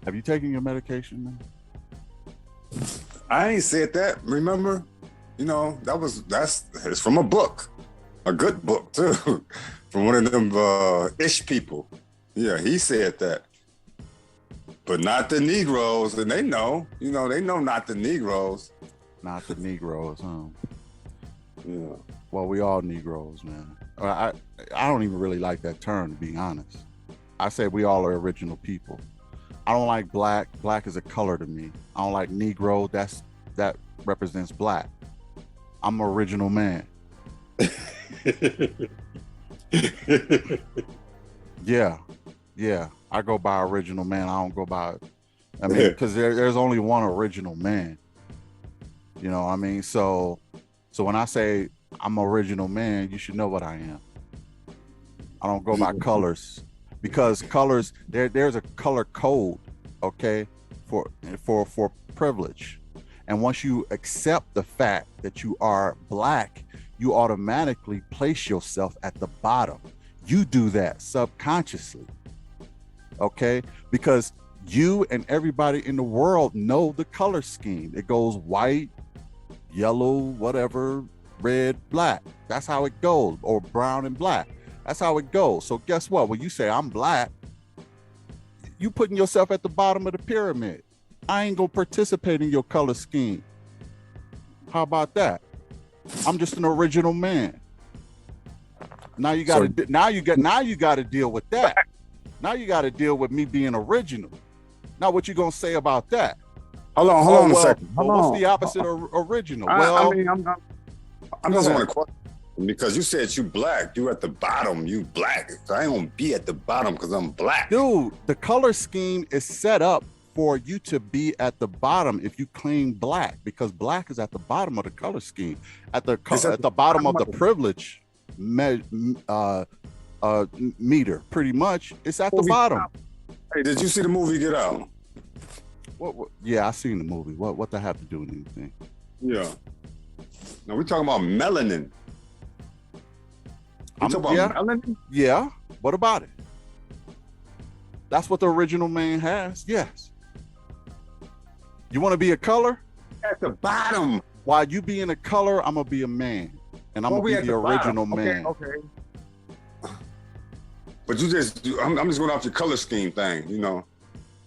Have you taken your medication, man?
I ain't said that. Remember? It's from a book, a good book too, from one of them ish people. Yeah, he said that. But not the Negroes, and they know not the Negroes.
Not the Negroes, huh?
Yeah.
Well, we all Negroes, man. I don't even really like that term, to be honest. I say we all are original people. I don't like black. Black is a color to me. I don't like Negro. That represents black. I'm an original man. Yeah. I go by original man. I don't go by. Because there's only one original man. You know what I mean? So when I say I'm an original man, you should know what I am. I don't go by colors, because colors, there's a color code, okay, for privilege. And once you accept the fact that you are black, you automatically place yourself at the bottom. You do that subconsciously, okay? Because you and everybody in the world know the color scheme. It goes white, yellow, whatever, red, black. That's how it goes, or brown and black. That's how it goes. So guess what? When you say I'm black, you putting yourself at the bottom of the pyramid. I ain't gonna participate in your color scheme. How about that? I'm just an original man. Now you got to now you got to deal with that. Now you got to deal with me being original. Now what you gonna say about that?
Hold on a second.
What's the opposite of original?
I mean, I'm just want to question, because you said you black, you at the bottom, you black. So I ain't gonna be at the bottom because I'm black.
Dude, the color scheme is set up for you to be at the bottom if you claim black, because black is at the bottom of the color scheme, at the bottom of the privilege meter. Pretty much, it's at the bottom.
Hey, did you see the movie Get Out?
What? Yeah, I seen the movie. What that have to do with anything?
Yeah. Now we're talking about melanin. You talking about melanin?
Yeah. What about it? That's what the original man has. Yes. You want to be a color?
At the bottom.
While you being a color, I'm gonna be a man, and I'm gonna be the original man.
Okay. But I'm just going off your color scheme thing, you know.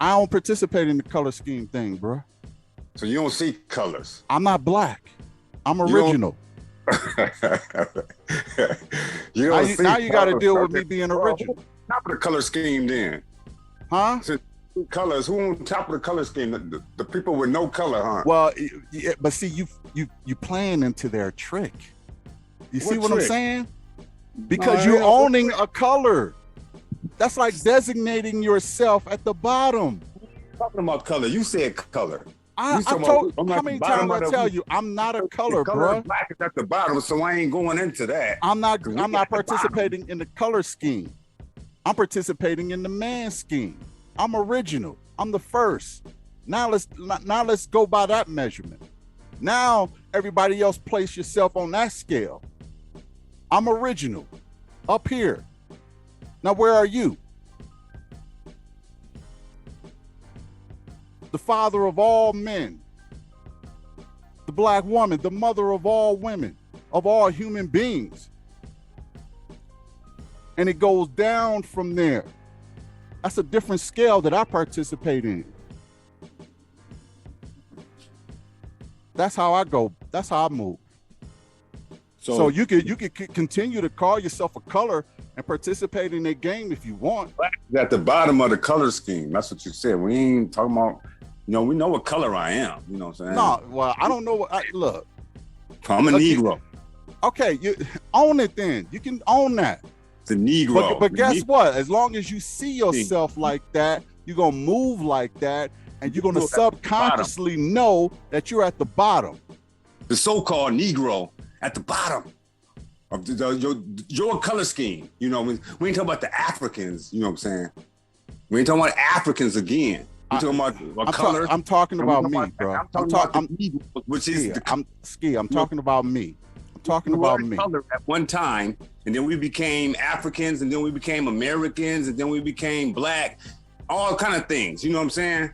I don't participate in the color scheme thing, bro.
So you don't see colors.
I'm not black. I'm original. Now you got to deal with me being original.
Top of the color scheme, then.
Huh?
So, colors. Who on top of the color scheme? The people with no color, huh?
Well, yeah, but see, you playing into their trick. You see what I'm saying? Because you're owning a color. That's like designating yourself at the bottom.
Talking about color. You said color.
I told how many times I tell you I'm not a color, bro.
Black is at the bottom, so I ain't going into that.
I'm not participating in the color scheme. I'm participating in the man scheme. I'm original. I'm the first. Now let's go by that measurement. Now everybody else place yourself on that scale. I'm original. Up here. Now where are you? The father of all men. The black woman, the mother of all women, of all human beings. And it goes down from there. That's a different scale that I participate in. That's how I go. That's how I move. So you could continue to call yourself a color and participate in that game if you want.
At the bottom of the color scheme. That's what you said. We ain't talking about, we know what color I am. You know what I'm saying?
No, well, I don't know what. Look.
I'm a Negro.
Okay, you own it then. You can own that.
The Negro.
But guess what? As long as you see yourself like that, you're going to move like that, and you're going to subconsciously know that you're at the bottom.
The so-called Negro at the bottom of your color scheme. We ain't talking about the Africans, you know what I'm saying? We ain't talking about Africans again. We're talking about color.
I'm talking about me, bro.
I'm talking about the Negro, which is
I'm talking about me. I'm talking about me.
Color at one time, and then we became Africans, and then we became Americans, and then we became black, all kind of things. You know what I'm saying?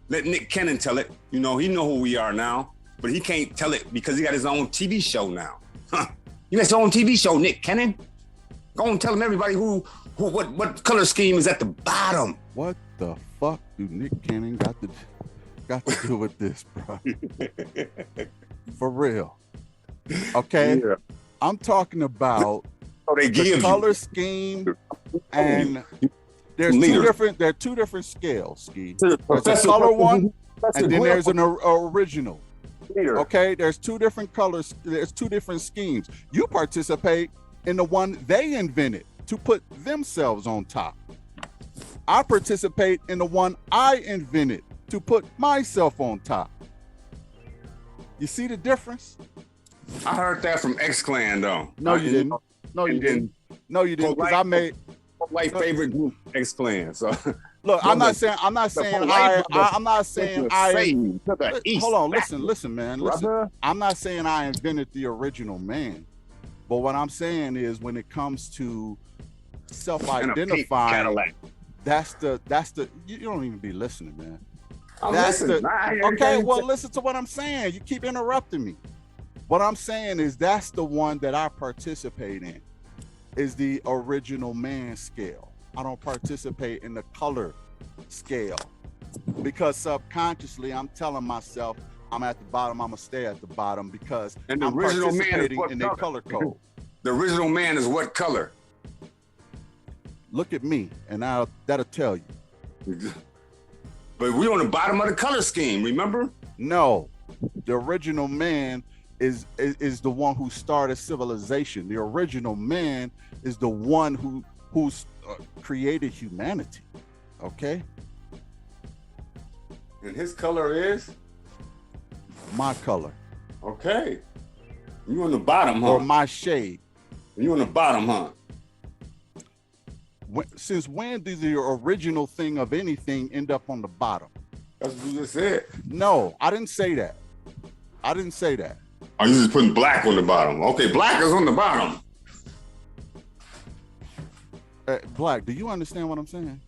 Let Nick Cannon tell it. He know who we are now, but he can't tell it because he got his own TV show now. Huh? You got your own TV show, Nick Cannon. Go and tell them everybody what color scheme is at the bottom.
What the fuck do Nick Cannon got to do with this, bro? For real. Okay. Yeah. I'm talking about the color scheme, and there's two different scales, Ski. There's a color one, and then there's an original. Okay, there's two different colors, there's two different schemes. You participate in the one they invented to put themselves on top. I participate in the one I invented to put myself on top. You see the difference?
I heard that from X-Clan though.
No, you didn't. No, you didn't. No, you didn't. Because I made
my favorite group, X-Clan. So
look, I'm not saying I. I'm not saying I. Hold on, listen, man. Listen. I'm not saying I invented the original man, but what I'm saying is when it comes to self-identifying, that's the. You don't even be listening, man. Okay, well, listen to what I'm saying. You keep interrupting me. What I'm saying is that's the one that I participate in, is the original man scale. I don't participate in the color scale because subconsciously I'm telling myself I'm at the bottom, I'm gonna stay at the bottom because
and the
I'm
original
participating
man is
in their color code.
The original man is what color?
Look at me, and that'll tell you.
But we're on the bottom of the color scheme, remember?
No, the original man is the one who started civilization. The original man is the one who's created humanity. Okay.
And his color is
my color.
Okay. You on the bottom, huh?
Or my shade.
You on the bottom, huh?
Since when did the original thing of anything end up on the bottom?
That's what you just said.
No, I didn't say that. I didn't say that.
Oh, you just putting black on the bottom. Okay, black is on the bottom.
Black, do you understand what I'm saying?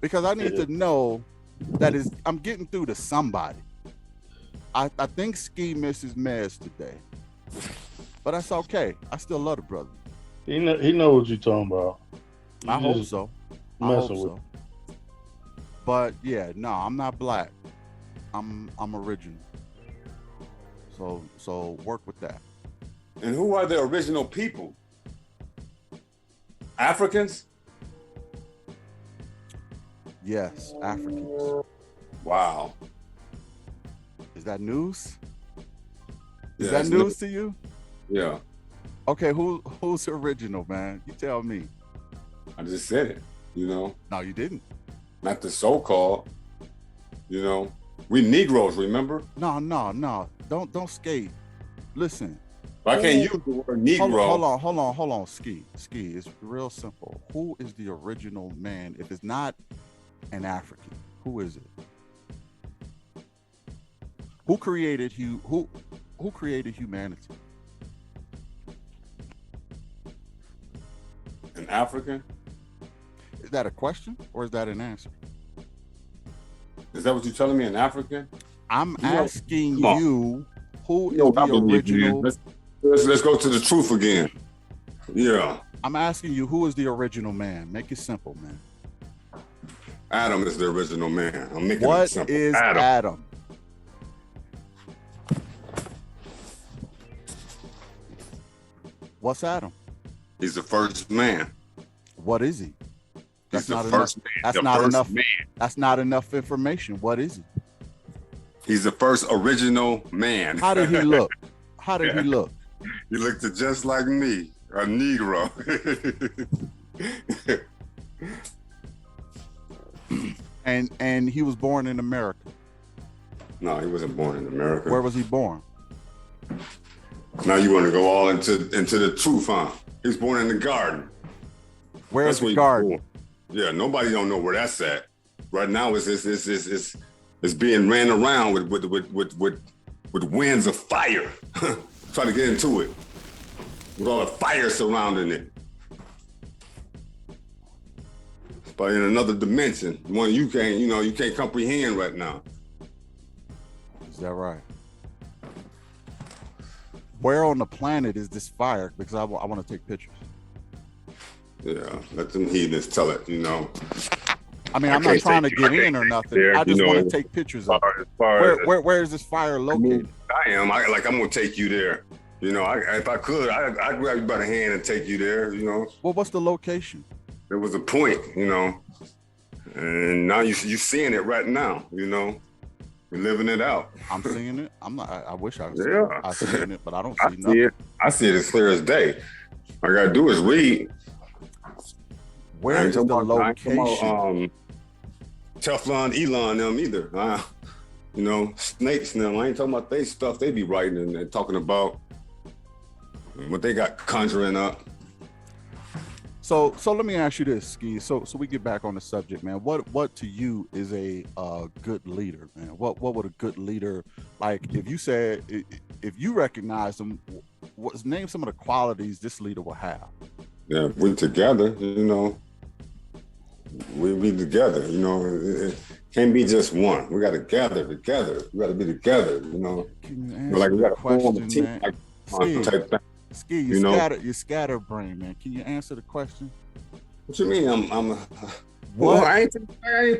Because I need to know that I'm getting through to somebody. I think Ski misses Mez today, but that's okay. I still love the brother.
He know what you're talking about.
I hope so. I hope so. But yeah, no, I'm not black. I'm original. So work with that.
And who are the original people? Africans?
Yes, Africans.
Wow.
Is that news? Is
Yeah,
that news to you?
Yeah.
Okay, who's original, man? You tell me.
I just said it, you know.
No, you didn't.
Not the so-called, you know. We Negroes, remember?
No. Don't skate. Listen.
I can't use the word Negro.
Hold on. Ski. It's real simple. Who is the original man? If it's not an African, who is it? Who created who created humanity?
An African?
Is that a question or is that an answer?
Is that what you're telling me, an African?
I'm asking you who is the original.
Let's go to the truth again. Yeah.
I'm asking you who is the original man. Make it simple, man.
Adam is the original man. I'm making
it
simple.
What is Adam? What's Adam?
He's the first man.
What is he?
That's not enough.
That's not enough. That's not enough information. What is he?
He's the first original man.
How did he look? How did he look?
He looked just like me, a Negro.
And he was born in America.
No, he wasn't born in America.
Where was he born?
Now you want to go all into the truth, huh? He was born in the garden.
Where's the garden?
Yeah, nobody don't know where that's at. Right now, it's being ran around with winds of fire. Trying to get into it with all the fire surrounding it. But in another dimension, one you can't comprehend right now.
Is that right? Where on the planet is this fire? Because I want to take pictures.
Yeah, let them heathens tell it, you know.
I mean, I'm not trying to get in or nothing. I just want to take pictures of it. Where is this fire located?
I'm gonna take you there. You know, if I could, I'd grab you by the hand and take you there, you know.
Well, what's the location?
There was a point, you know. And now you seeing it right now, you know. We're living it out.
I'm seeing it. I wish I was seeing it, but I don't see
nothing. I see it as clear as day. All I gotta do is read.
Where is the location?
Teflon, Elon, them either. You know, snakes now. I ain't talking about they stuff they be writing and talking about what they got conjuring up.
So let me ask you this, Ski. So we get back on the subject, man. What to you is a good leader, man? What would a good leader, like, if you said, if you recognize them, name some of the qualities this leader will have?
Yeah, we together, you know. We be together, you know. It can't be just one. We got to gather together. We got to be together, you know.
Can you answer
Like we
the
got to form a
question,
team,
man?
like
Ski,
type thing.
Ski,
You know?
you scatter brain, man. Can you answer the question?
What you mean? I'm
What?
Well, I ain't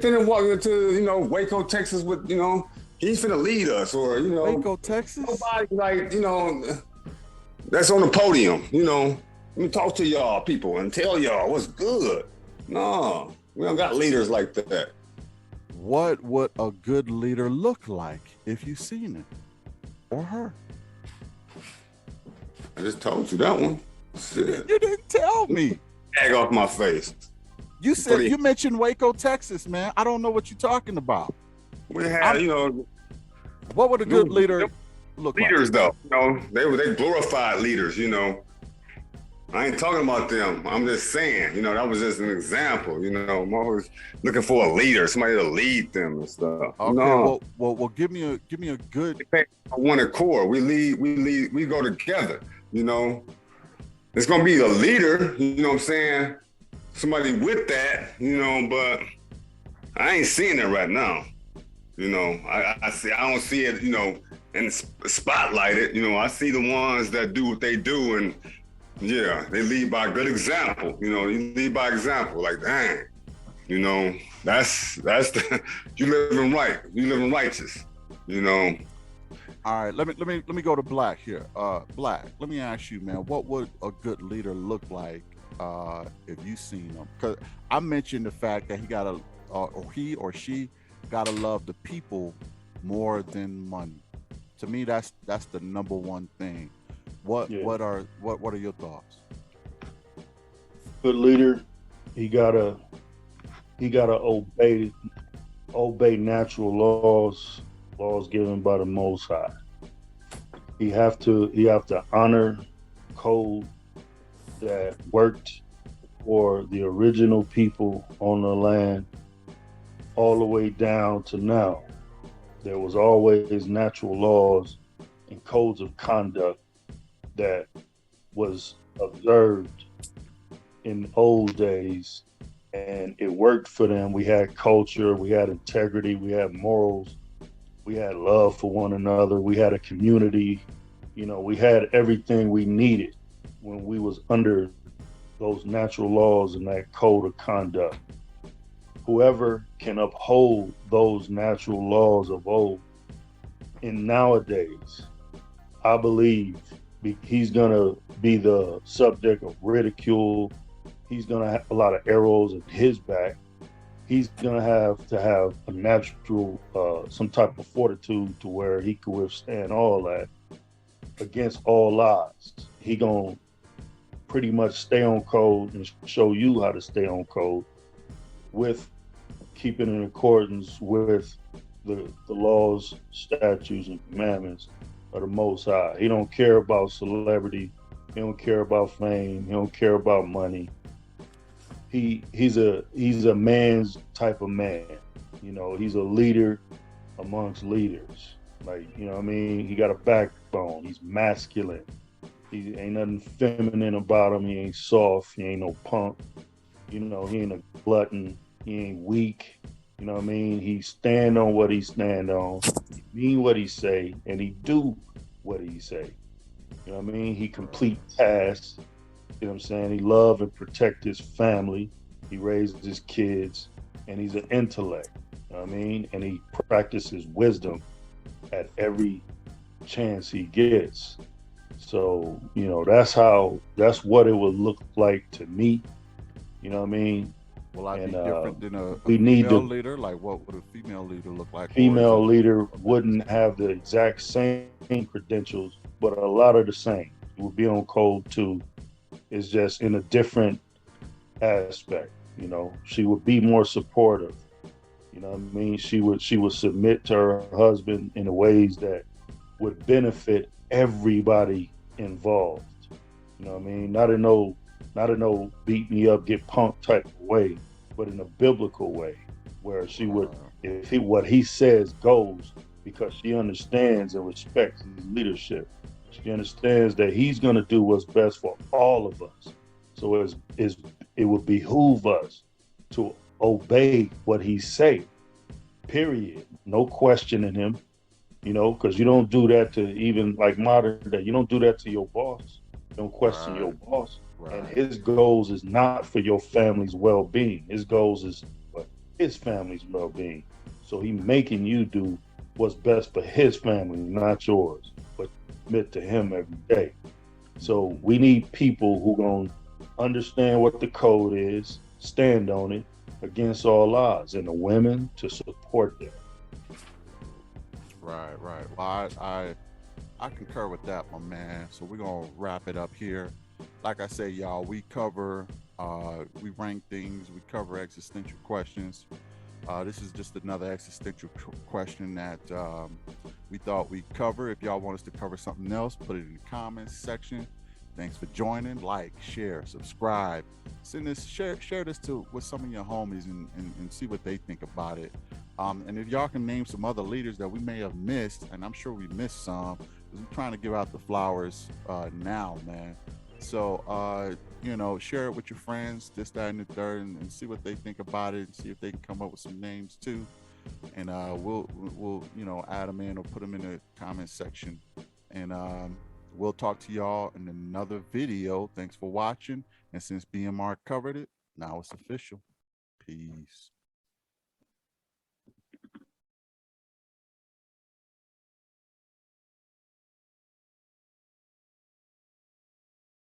finna walk into, you know, Waco, Texas with, you know, he's finna lead us, or, you know,
Waco, Texas?
nobody like, you know, that's on the podium, you know. Let me talk to y'all people and tell y'all what's good. No, we don't got leaders like that.
What would a good leader look like if you seen it or her?
I just told you that one. Shit.
You didn't tell me.
Tag off my face.
You said, you mentioned Waco, Texas, man. I don't know what you're talking about.
We had, you know,
what would a good leader look like?
Leaders, though, you know, they glorified leaders, you know. I ain't talking about them. I'm just saying, you know, that was just an example. You know, I'm always looking for a leader, somebody to lead them and stuff.
Okay,
no.
well, give me a good.
One accord. We go together. You know, it's gonna be a leader. You know what I'm saying? Somebody with that. You know, but I ain't seeing it right now. You know, I don't see it. You know, and spotlighted. You know, I see the ones that do what they do and. Yeah, they lead by good example. You know, you lead by example. Like, dang, you know, that's the you living right. You living righteous. You know.
All right, let me go to Black here. Black, let me ask you, man, what would a good leader look like if you seen him? Because I mentioned the fact that he or she gotta love the people more than money. To me, that's the number one thing. What are your thoughts?
Good leader, he gotta obey natural laws given by the Most High. He have to honor code that worked for the original people on the land all the way down to now. There was always natural laws and codes of conduct that was observed in old days, and it worked for them. We had culture, we had integrity, we had morals, we had love for one another, we had a community. You know, we had everything we needed when we was under those natural laws and that code of conduct. Whoever can uphold those natural laws of old in nowadays, I believe he's gonna be the subject of ridicule. He's gonna have a lot of arrows in his back. He's gonna have to have a natural, some type of fortitude to where he could withstand all that against all odds. He gonna pretty much stay on code and show you how to stay on code with keeping in accordance with the laws, statutes, and commandments of the Most High. He don't care about celebrity. He don't care about fame. He don't care about money. He's a man's type of man. You know, he's a leader amongst leaders. Like, you know what I mean? He got a backbone. He's masculine. He ain't nothing feminine about him. He ain't soft. He ain't no punk. You know, he ain't a glutton. He ain't weak. You know what I mean? He stand on what he stand on. He mean what he say, and he do what he say. You know what I mean? He complete tasks. You know what I'm saying? He love and protect his family. He raised his kids, and he's an intellect. You know what I mean? And he practices wisdom at every chance he gets. So, you know, that's what it would look like to me. You know what I mean?
Will I be different than a
we
female leader? Like, what would a female leader look like?
Female leader wouldn't have the exact same credentials, but a lot of the same. It would be on code too. It's just in a different aspect. You know, she would be more supportive. You know what I mean? She would submit to her husband in ways that would benefit everybody involved. You know what I mean? Not in no beat me up, get punked type of way, but in a biblical way, where she would, if what he says goes, because she understands and respects his leadership. She understands that he's going to do what's best for all of us. So it would behoove us to obey what he say. Period. No questioning him. Because you don't do that to, even like modern day. You don't do that to your boss. You don't question your boss. And his goals is not for your family's well-being. His goals is for his family's well-being. So he making you do what's best for his family, not yours, but submit to him every day. So we need people who gonna understand what the code is, stand on it against all odds, and the women to support them.
Right, right. Well, I concur with that, my man. So we're gonna wrap it up here. Like I say, y'all, we rank things, we cover existential questions. This is just another existential question that we thought we'd cover. If y'all want us to cover something else, put it in the comments section. Thanks for joining. Like, share, subscribe. Share this with some of your homies and see what they think about it. And if y'all can name some other leaders that we may have missed, and I'm sure we missed some, because we're trying to give out the flowers now, man. So, share it with your friends, this, that, and the third, and see what they think about it, and see if they can come up with some names too. And we'll add them in or put them in the comment section. And we'll talk to y'all in another video. Thanks for watching. And since BMR covered it, now it's official. Peace.